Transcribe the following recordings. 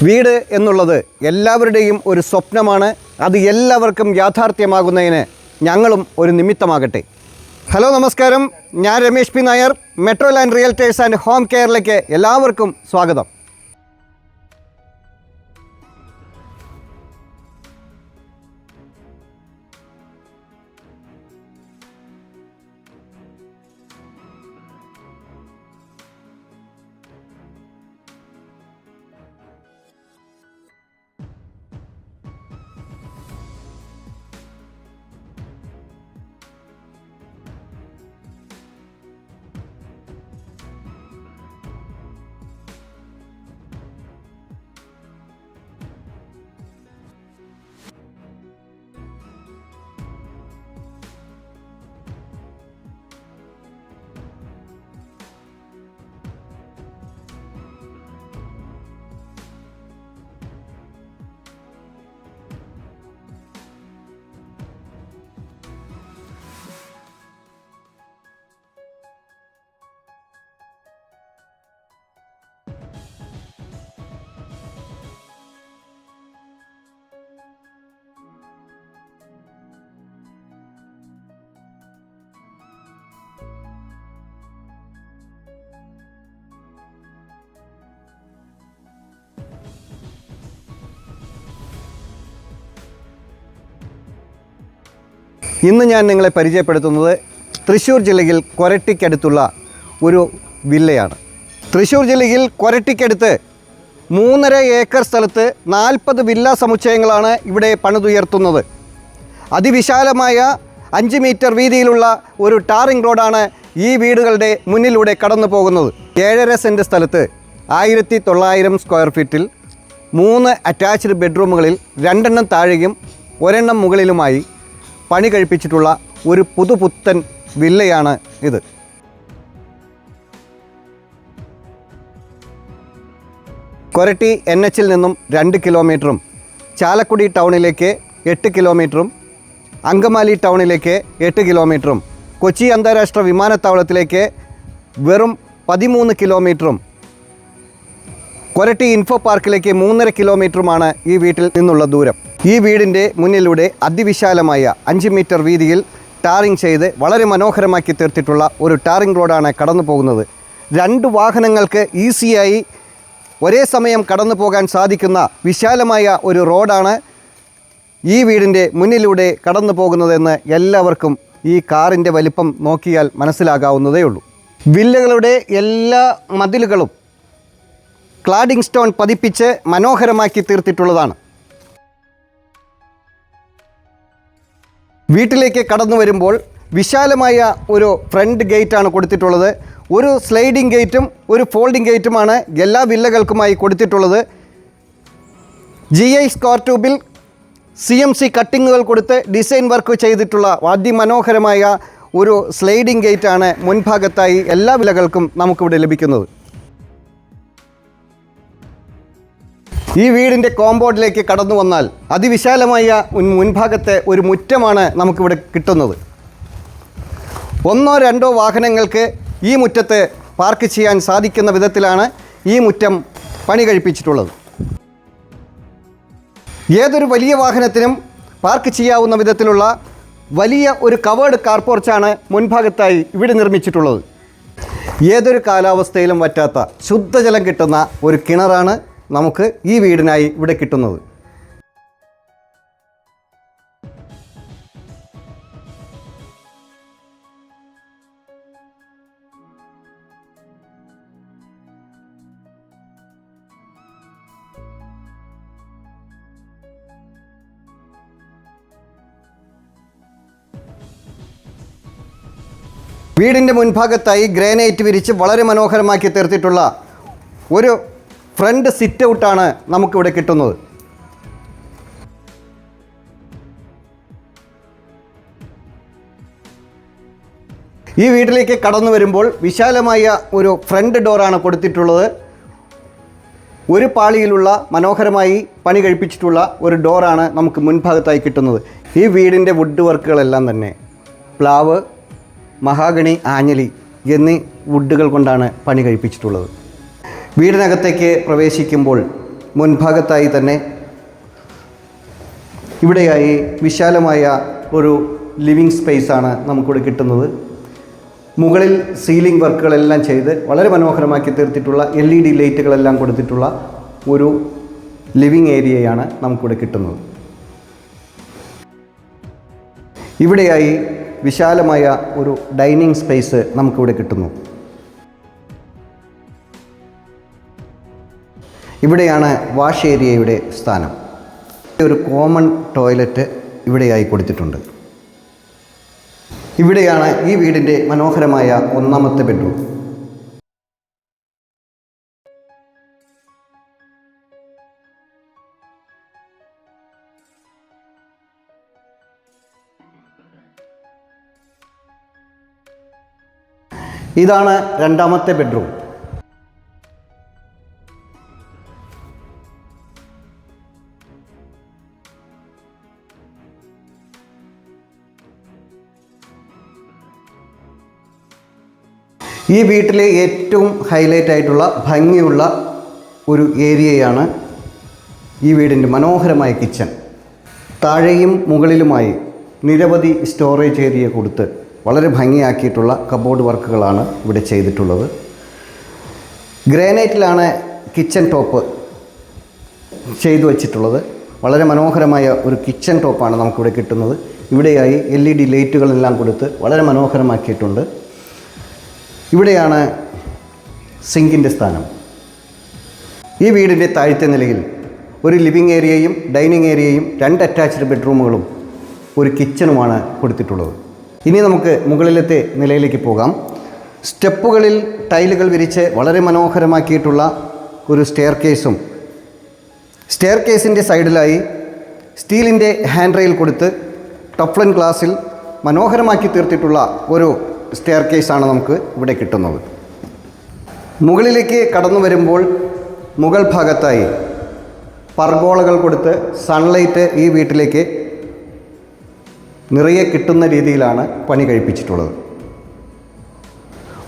വീട് എന്നുള്ളത് എല്ലാവരുടെയും ഒരു സ്വപ്നമാണ്. അത് എല്ലാവർക്കും യാഥാർത്ഥ്യമാകുന്നതിന് ഞങ്ങളും ഒരു നിമിത്തമാകട്ടെ. ഹലോ, നമസ്കാരം. ഞാൻ Ramesh P Nair. Metro land realtors and home കെയറിലേക്ക് എല്ലാവർക്കും സ്വാഗതം. ഇന്ന് ഞാൻ നിങ്ങളെ പരിചയപ്പെടുത്തുന്നത് തൃശ്ശൂർ ജില്ലയിൽ കൊരട്ടിക്കടുത്തുള്ള ഒരു വില്ലയാണ്. തൃശ്ശൂർ ജില്ലയിൽ കൊരട്ടിക്കടുത്ത് 3.5 ഏക്കർ സ്ഥലത്ത് 40 വില്ല സമുച്ചയങ്ങളാണ് ഇവിടെ പണിതുയർത്തുന്നത്. അതിവിശാലമായ 5 മീറ്റർ വീതിയിലുള്ള ഒരു ടാറിംഗ് റോഡാണ് ഈ വീടുകളുടെ മുന്നിലൂടെ കടന്നു പോകുന്നത്. 7.5 സെൻറ്റ് സ്ഥലത്ത് 1900 സ്ക്വയർ ഫീറ്റിൽ 3 അറ്റാച്ച്ഡ് ബെഡ്റൂമുകളിൽ 2 എണ്ണം താഴെയും 1 എണ്ണം മുകളിലുമായി പണി കഴിപ്പിച്ചിട്ടുള്ള ഒരു പുതുപുത്തൻ വില്ലയാണ് ഇത്. കൊരട്ടി NH-ൽ നിന്നും 2 കിലോമീറ്ററും ചാലക്കുടി ടൗണിലേക്ക് 8 കിലോമീറ്ററും അങ്കമാലി ടൗണിലേക്ക് 8 കിലോമീറ്ററും കൊച്ചി അന്താരാഷ്ട്ര വിമാനത്താവളത്തിലേക്ക് വെറും 13 കിലോമീറ്ററും കൊരട്ടി ഇൻഫോ പാർക്കിലേക്ക് 3.5 കിലോമീറ്ററുമാണ് ഈ വീട്ടിൽ നിന്നുള്ള ദൂരം. ഈ വീടിൻ്റെ മുന്നിലൂടെ അതിവിശാലമായ 5 മീറ്റർ വീതിയിൽ ടാറിംഗ് ചെയ്ത് വളരെ മനോഹരമാക്കി തീർത്തിട്ടുള്ള ഒരു ടാറിംഗ് റോഡാണ് കടന്നു പോകുന്നത്. 2 വാഹനങ്ങൾക്ക് ഈസിയായി ഒരേ സമയം കടന്നു പോകാൻ സാധിക്കുന്ന വിശാലമായ ഒരു റോഡാണ് ഈ വീടിൻ്റെ മുന്നിലൂടെ കടന്നു പോകുന്നതെന്ന് എല്ലാവർക്കും ഈ കാറിൻ്റെ വലിപ്പം നോക്കിയാൽ മനസ്സിലാകാവുന്നതേ ഉള്ളൂ. വില്ലകളുടെ എല്ലാ മതിലുകളും ക്ലാഡിംഗ് സ്റ്റോൺ പതിപ്പിച്ച് മനോഹരമാക്കി തീർത്തിട്ടുള്ളതാണ്. വീട്ടിലേക്ക് കടന്നു വരുമ്പോൾ വിശാലമായ ഒരു ഫ്രണ്ട് ഗേറ്റാണ് കൊടുത്തിട്ടുള്ളത്. ഒരു സ്ലൈഡിംഗ് ഗേറ്റും ഒരു ഫോൾഡിംഗ് ഗേറ്റുമാണ് എല്ലാ വില്ലകൾക്കുമായി കൊടുത്തിട്ടുള്ളത്. GI സ്ക്വയർ ട്യൂബിൽ CMC കട്ടിങ്ങുകൾ കൊടുത്ത് ഡിസൈൻ വർക്ക് ചെയ്തിട്ടുള്ള അതിമനോഹരമായ ഒരു സ്ലൈഡിംഗ് ഗേറ്റാണ് മുൻഭാഗത്തായി എല്ലാ വില്ലകൾക്കും നമുക്കിവിടെ ലഭിക്കുന്നത്. ഈ വീടിൻ്റെ കോമ്പൗണ്ടിലേക്ക് കടന്നു വന്നാൽ അതിവിശാലമായ മുൻഭാഗത്തെ ഒരു മുറ്റമാണ് നമുക്കിവിടെ കിട്ടുന്നത്. 1-2 വാഹനങ്ങൾക്ക് ഈ മുറ്റത്ത് പാർക്ക് ചെയ്യാൻ സാധിക്കുന്ന വിധത്തിലാണ് ഈ മുറ്റം പണി കഴിപ്പിച്ചിട്ടുള്ളത്. ഏതൊരു വലിയ വാഹനത്തിനും പാർക്ക് ചെയ്യാവുന്ന വിധത്തിലുള്ള വലിയ ഒരു കവേർഡ് കാർ പോർച്ചാണ് മുൻഭാഗത്തായി ഇവിടെ നിർമ്മിച്ചിട്ടുള്ളത്. ഏതൊരു കാലാവസ്ഥയിലും വറ്റാത്ത ശുദ്ധജലം കിട്ടുന്ന ഒരു കിണറാണ് നമുക്ക് ഈ വീടിനായി ഇവിടെ കിട്ടുന്നത്. വീടിൻ്റെ മുൻഭാഗത്തായി ഗ്രാനൈറ്റ് വിരിച്ച് വളരെ മനോഹരമാക്കി തീർത്തിട്ടുള്ള ഒരു ഫ്രണ്ട് സിറ്റ് ഔട്ടാണ് നമുക്കിവിടെ കിട്ടുന്നത്. ഈ വീട്ടിലേക്ക് കടന്നു വരുമ്പോൾ വിശാലമായ ഒരു ഫ്രണ്ട് ഡോറാണ് കൊടുത്തിട്ടുള്ളത്. ഒരു പാളിയിലുള്ള മനോഹരമായി പണി കഴിപ്പിച്ചിട്ടുള്ള ഒരു ഡോറാണ് നമുക്ക് മുൻഭാഗത്തായി കിട്ടുന്നത്. ഈ വീടിൻ്റെ വുഡ് വർക്കുകളെല്ലാം തന്നെ പ്ലാവ്, മഹാഗണി, ആഞ്ഞലി എന്നീ വുഡുകൾ കൊണ്ടാണ് പണി കഴിപ്പിച്ചിട്ടുള്ളത്. വീടിനകത്തേക്ക് പ്രവേശിക്കുമ്പോൾ മുൻഭാഗത്തായി തന്നെ ഇവിടെയായി വിശാലമായ ഒരു ലിവിങ് സ്പേസാണ് നമുക്കിവിടെ കിട്ടുന്നത്. മുകളിൽ സീലിംഗ് വർക്കുകളെല്ലാം ചെയ്ത് വളരെ മനോഹരമാക്കി തീർത്തിട്ടുള്ള LED ലൈറ്റുകളെല്ലാം കൊടുത്തിട്ടുള്ള ഒരു ലിവിങ് ഏരിയയാണ് നമുക്കിവിടെ കിട്ടുന്നത്. ഇവിടെയായി വിശാലമായ ഒരു ഡൈനിങ് സ്പേസ് നമുക്കിവിടെ കിട്ടുന്നു. ഇവിടെയാണ് വാഷ് ഏരിയയുടെ സ്ഥാനം. ഒരു കോമൺ ടോയ്ലറ്റ് ഇവിടെയായി കൊടുത്തിട്ടുണ്ട്. ഇവിടെയാണ് ഈ വീടിൻ്റെ മനോഹരമായ ഒന്നാമത്തെ ബെഡ്റൂം. ഇതാണ് രണ്ടാമത്തെ ബെഡ്റൂം. ഈ വീട്ടിലെ ഏറ്റവും ഹൈലൈറ്റ് ആയിട്ടുള്ള ഭംഗിയുള്ള ഒരു ഏരിയയാണ് ഈ വീടിൻ്റെ മനോഹരമായ കിച്ചൺ. താഴെയും മുകളിലുമായി നിരവധി സ്റ്റോറേജ് ഏരിയ കൊടുത്ത് വളരെ ഭംഗിയാക്കിയിട്ടുള്ള കബോർഡ് വർക്കുകളാണ് ഇവിടെ ചെയ്തിട്ടുള്ളത്. ഗ്രാനൈറ്റിലാണ് കിച്ചൺ ടോപ്പ് ചെയ്തു വച്ചിട്ടുള്ളത്. വളരെ മനോഹരമായ ഒരു കിച്ചൺ ടോപ്പാണ് നമുക്കിവിടെ കിട്ടുന്നത്. ഇവിടെയായി LED ലൈറ്റുകളെല്ലാം കൊടുത്ത് വളരെ മനോഹരമാക്കിയിട്ടുണ്ട്. ഇവിടെയാണ് സിങ്കിൻ്റെ സ്ഥാനം. ഈ വീടിൻ്റെ താഴത്തെ നിലയിൽ ഒരു ലിവിങ് ഏരിയയും ഡൈനിങ് ഏരിയയും 2 അറ്റാച്ച്ഡ് ബെഡ്റൂമുകളും ഒരു കിച്ചണുമാണ് കൊടുത്തിട്ടുള്ളത്. ഇനി നമുക്ക് മുകളിലത്തെ നിലയിലേക്ക് പോകാം. സ്റ്റെപ്പുകളിൽ ടൈലുകൾ വിരിച്ച് വളരെ മനോഹരമാക്കിയിട്ടുള്ള ഒരു സ്റ്റെയർ കേസും സ്റ്റെയർ കേസിൻ്റെ സൈഡിലായി സ്റ്റീലിൻ്റെ ഹാൻഡ് റെയിൽ കൊടുത്ത് ടഫ്ലൻ ഗ്ലാസിൽ മനോഹരമാക്കി തീർത്തിട്ടുള്ള ഒരു സ്റ്റെയർ കേസാണ് നമുക്ക് ഇവിടെ കിട്ടുന്നത്. മുകളിലേക്ക് കടന്നു വരുമ്പോൾ മുകൾ ഭാഗത്തായി പർഗോളകൾ കൊടുത്ത് സൺലൈറ്റ് ഈ വീട്ടിലേക്ക് നിറയെ കിട്ടുന്ന രീതിയിലാണ് പണി കഴിപ്പിച്ചിട്ടുള്ളത്.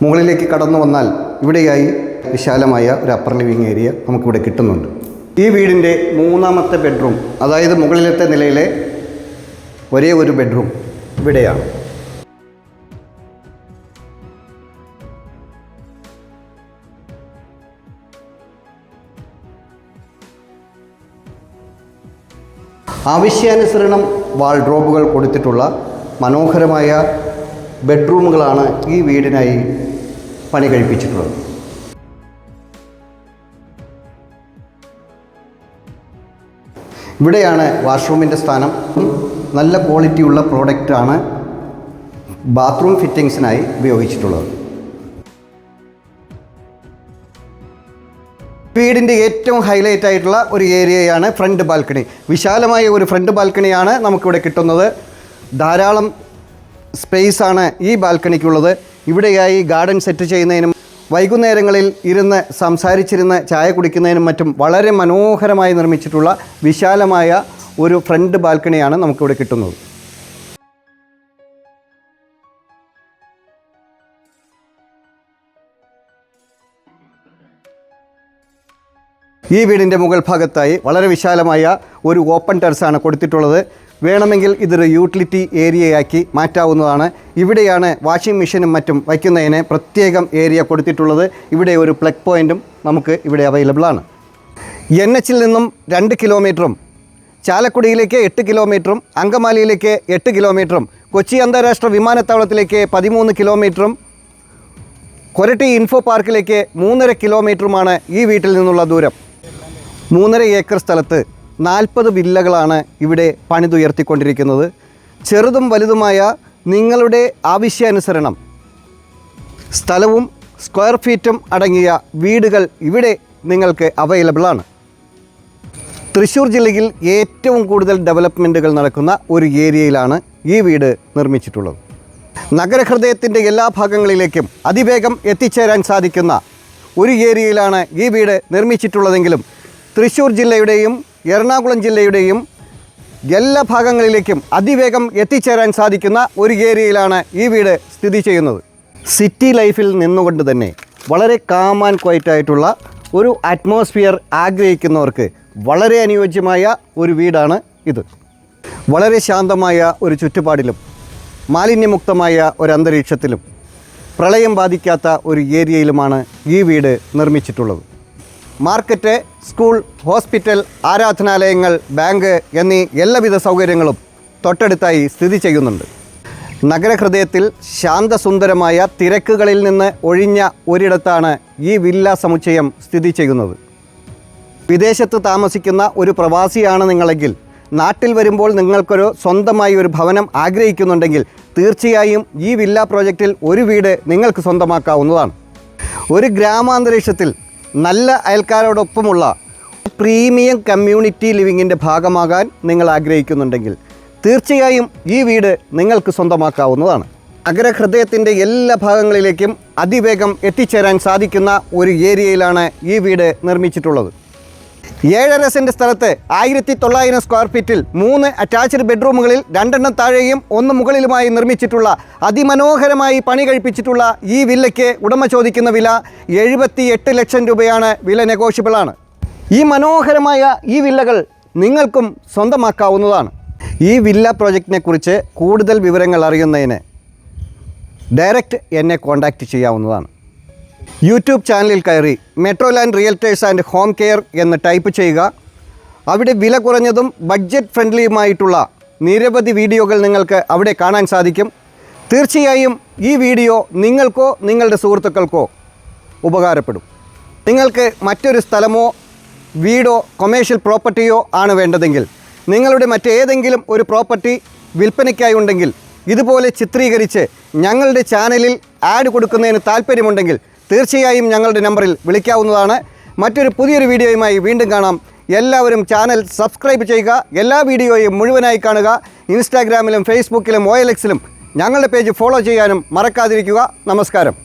മുകളിലേക്ക് കടന്നു വന്നാൽ ഇവിടെയായി വിശാലമായ ഒരു അപ്പർ ലിവിങ് ഏരിയ നമുക്കിവിടെ കിട്ടുന്നുണ്ട്. ഈ വീടിൻ്റെ മൂന്നാമത്തെ ബെഡ്റൂം, അതായത് മുകളിലത്തെ നിലയിലെ ഒരേ ഒരു ബെഡ്റൂം ഇവിടെയാണ്. ആവശ്യാനുസരണം വാൾഡ്രോബുകൾ കൊടുത്തിട്ടുള്ള മനോഹരമായ ബെഡ്റൂമുകളാണ് ഈ വീടിനായി പണി കഴിപ്പിച്ചിട്ടുള്ളത്. ഇവിടെയാണ് വാഷ്റൂമിൻ്റെ സ്ഥാനം. നല്ല ക്വാളിറ്റിയുള്ള പ്രോഡക്റ്റാണ് ബാത്റൂം ഫിറ്റിങ്സിനായി ഉപയോഗിച്ചിട്ടുള്ളത്. വീടിൻ്റെ ഏറ്റവും ഹൈലൈറ്റ് ആയിട്ടുള്ള ഒരു ഏരിയയാണ് ഫ്രണ്ട് ബാൽക്കണി. വിശാലമായ ഒരു ഫ്രണ്ട് ബാൽക്കണിയാണ് നമുക്കിവിടെ കിട്ടുന്നത്. ധാരാളം സ്പേസാണ് ഈ ബാൽക്കണിക്കുള്ളത്. ഇവിടെയായി ഗാർഡൻ സെറ്റ് ചെയ്യുന്നതിനും വൈകുന്നേരങ്ങളിൽ ഇരുന്ന് സംസാരിച്ചിരുന്ന് ചായ കുടിക്കുന്നതിനും മറ്റും വളരെ മനോഹരമായി നിർമ്മിച്ചിട്ടുള്ള വിശാലമായ ഒരു ഫ്രണ്ട് ബാൽക്കണിയാണ് നമുക്കിവിടെ കിട്ടുന്നത്. ഈ വീടിൻ്റെ മുകൾ ഭാഗത്തായി വളരെ വിശാലമായ ഒരു ഓപ്പൺ ടെറസാണ് കൊടുത്തിട്ടുള്ളത്. വേണമെങ്കിൽ ഇതൊരു യൂട്ടിലിറ്റി ഏരിയയാക്കി മാറ്റാവുന്നതാണ്. ഇവിടെയാണ് വാഷിംഗ് മെഷീനും മറ്റും വയ്ക്കുന്നതിന് പ്രത്യേകം ഏരിയ കൊടുത്തിട്ടുള്ളത്. ഇവിടെ ഒരു പ്ലഗ് പോയിൻറ്റും നമുക്ക് ഇവിടെ അവൈലബിൾ ആണ്. NH-ൽ നിന്നും 2 കിലോമീറ്ററും ചാലക്കുടിയിലേക്ക് 8 കിലോമീറ്ററും അങ്കമാലിയിലേക്ക് 8 കിലോമീറ്ററും കൊച്ചി അന്താരാഷ്ട്ര വിമാനത്താവളത്തിലേക്ക് 13 കിലോമീറ്ററും കൊരട്ടി ഇൻഫോ പാർക്കിലേക്ക് 3.5 കിലോമീറ്ററുമാണ് ഈ വീട്ടിൽ നിന്നുള്ള ദൂരം. 3.5 ഏക്കർ സ്ഥലത്ത് 40 വില്ലകളാണ് ഇവിടെ പണിതുയർത്തിക്കൊണ്ടിരിക്കുന്നത്. ചെറുതും വലുതുമായ നിങ്ങളുടെ ആവശ്യാനുസരണം സ്ഥലവും സ്ക്വയർ ഫീറ്റും അടങ്ങിയ വീടുകൾ ഇവിടെ നിങ്ങൾക്ക് അവൈലബിൾ ആണ്. തൃശ്ശൂർ ജില്ലയിൽ ഏറ്റവും കൂടുതൽ ഡെവലപ്മെൻറ്റുകൾ നടക്കുന്ന ഒരു ഏരിയയിലാണ് ഈ വീട് നിർമ്മിച്ചിട്ടുള്ളത്. നഗരഹൃദയത്തിൻ്റെ എല്ലാ ഭാഗങ്ങളിലേക്കും അതിവേഗം എത്തിച്ചേരാൻ സാധിക്കുന്ന ഒരു ഏരിയയിലാണ് ഈ വീട് നിർമ്മിച്ചിട്ടുള്ളതെങ്കിലും തൃശ്ശൂർ ജില്ലയുടെയും എറണാകുളം ജില്ലയുടെയും എല്ലാ ഭാഗങ്ങളിലേക്കും അതിവേഗം എത്തിച്ചേരാൻ സാധിക്കുന്ന ഒരു ഏരിയയിലാണ് ഈ വീട് സ്ഥിതി ചെയ്യുന്നത്. സിറ്റി ലൈഫിൽ നിന്നുകൊണ്ട് തന്നെ വളരെ കാം ആൻഡ് ക്വയറ്റായിട്ടുള്ള ഒരു അറ്റ്മോസ്ഫിയർ ആഗ്രഹിക്കുന്നവർക്ക് വളരെ അനുയോജ്യമായ ഒരു വീടാണ് ഇത്. വളരെ ശാന്തമായ ഒരു ചുറ്റുപാടിലും മാലിന്യമുക്തമായ ഒരു അന്തരീക്ഷത്തിലും പ്രളയം ബാധിക്കാത്ത ഒരു ഏരിയയിലുമാണ് ഈ വീട് നിർമ്മിച്ചിട്ടുള്ളത്. മാർക്കറ്റ്, സ്കൂൾ, ഹോസ്പിറ്റൽ, ആരാധനാലയങ്ങൾ, ബാങ്ക് എന്നീ എല്ലാവിധ സൗകര്യങ്ങളും തൊട്ടടുത്തായി സ്ഥിതി ചെയ്യുന്നുണ്ട്. നഗരഹൃദയത്തിൽ ശാന്തസുന്ദരമായ തിരക്കുകളിൽ നിന്ന് ഒഴിഞ്ഞ ഒരിടത്താണ് ഈ വില്ല സമുച്ചയം സ്ഥിതി ചെയ്യുന്നത്. വിദേശത്ത് താമസിക്കുന്ന ഒരു പ്രവാസിയാണ് നിങ്ങളെങ്കിൽ നാട്ടിൽ വരുമ്പോൾ നിങ്ങൾക്കൊരു സ്വന്തമായി ഒരു ഭവനം ആഗ്രഹിക്കുന്നുണ്ടെങ്കിൽ തീർച്ചയായും ഈ വില്ല പ്രോജക്റ്റിൽ ഒരു വീട് നിങ്ങൾക്ക് സ്വന്തമാക്കാവുന്നതാണ്. ഒരു ഗ്രാമാന്തരീക്ഷത്തിൽ നല്ല അയൽക്കാരോടൊപ്പമുള്ള പ്രീമിയം കമ്മ്യൂണിറ്റി ലിവിങ്ങിൻ്റെ ഭാഗമാകാൻ നിങ്ങൾ ആഗ്രഹിക്കുന്നുണ്ടെങ്കിൽ തീർച്ചയായും ഈ വീട് നിങ്ങൾക്ക് സ്വന്തമാക്കാവുന്നതാണ്. നഗരഹൃദയത്തിൻ്റെ എല്ലാ ഭാഗങ്ങളിലേക്കും അതിവേഗം എത്തിച്ചേരാൻ സാധിക്കുന്ന ഒരു ഏരിയയിലാണ് ഈ വീട് നിർമ്മിച്ചിട്ടുള്ളത്. 7.5 സെൻറ്റ് സ്ഥലത്ത് 1900 സ്ക്വയർ ഫീറ്റിൽ 3 അറ്റാച്ച്ഡ് ബെഡ്റൂമുകളിൽ 2 താഴെയും 1 മുകളിലുമായി നിർമ്മിച്ചിട്ടുള്ള അതിമനോഹരമായി പണി കഴിപ്പിച്ചിട്ടുള്ള ഈ വില്ലയ്ക്ക് ഉടമ ചോദിക്കുന്ന വില 78 ലക്ഷം രൂപയാണ്. വില നെഗോഷ്യബിളാണ്. ഈ മനോഹരമായ ഈ വില്ലകൾ നിങ്ങൾക്കും സ്വന്തമാക്കാവുന്നതാണ്. ഈ വില്ല പ്രോജക്റ്റിനെ കുറിച്ച് കൂടുതൽ വിവരങ്ങൾ അറിയുന്നതിന് ഡയറക്റ്റ് എന്നെ കോൺടാക്റ്റ് ചെയ്യാവുന്നതാണ്. യൂട്യൂബ് ചാനലിൽ കയറി മെട്രോലാൻഡ് റിയൽറ്റേഴ്സ് ആൻഡ് ഹോം കെയർ എന്ന് ടൈപ്പ് ചെയ്യുക. അവിടെ വില കുറഞ്ഞതും ബഡ്ജറ്റ് ഫ്രണ്ട്ലിയുമായിട്ടുള്ള നിരവധി വീഡിയോകൾ നിങ്ങൾക്ക് അവിടെ കാണാൻ സാധിക്കും. തീർച്ചയായും ഈ വീഡിയോ നിങ്ങൾക്കോ നിങ്ങളുടെ സുഹൃത്തുക്കൾക്കോ ഉപകാരപ്പെടും. നിങ്ങൾക്ക് മറ്റൊരു സ്ഥലമോ വീടോ കൊമേഴ്ഷ്യൽ പ്രോപ്പർട്ടിയോ ആണ് വേണ്ടതെങ്കിൽ, നിങ്ങളുടെ മറ്റേതെങ്കിലും ഒരു പ്രോപ്പർട്ടി വിൽപ്പനയ്ക്കായി ഉണ്ടെങ്കിൽ ഇതുപോലെ ചിത്രീകരിച്ച് ഞങ്ങളുടെ ചാനലിൽ ആഡ് കൊടുക്കുന്നതിന് താല്പര്യമുണ്ടെങ്കിൽ തീർച്ചയായും ഞങ്ങളുടെ നമ്പറിൽ വിളിക്കാവുന്നതാണ്. മറ്റൊരു പുതിയൊരു വീഡിയോയുമായി വീണ്ടും കാണാം. എല്ലാവരും ചാനൽ സബ്സ്ക്രൈബ് ചെയ്യുക. എല്ലാ വീഡിയോയും മുഴുവനായി കാണുക. ഇൻസ്റ്റാഗ്രാമിലും ഫേസ്ബുക്കിലും OLX-ലും ഞങ്ങളുടെ പേജ് ഫോളോ ചെയ്യാനും മറക്കാതിരിക്കുക. നമസ്കാരം.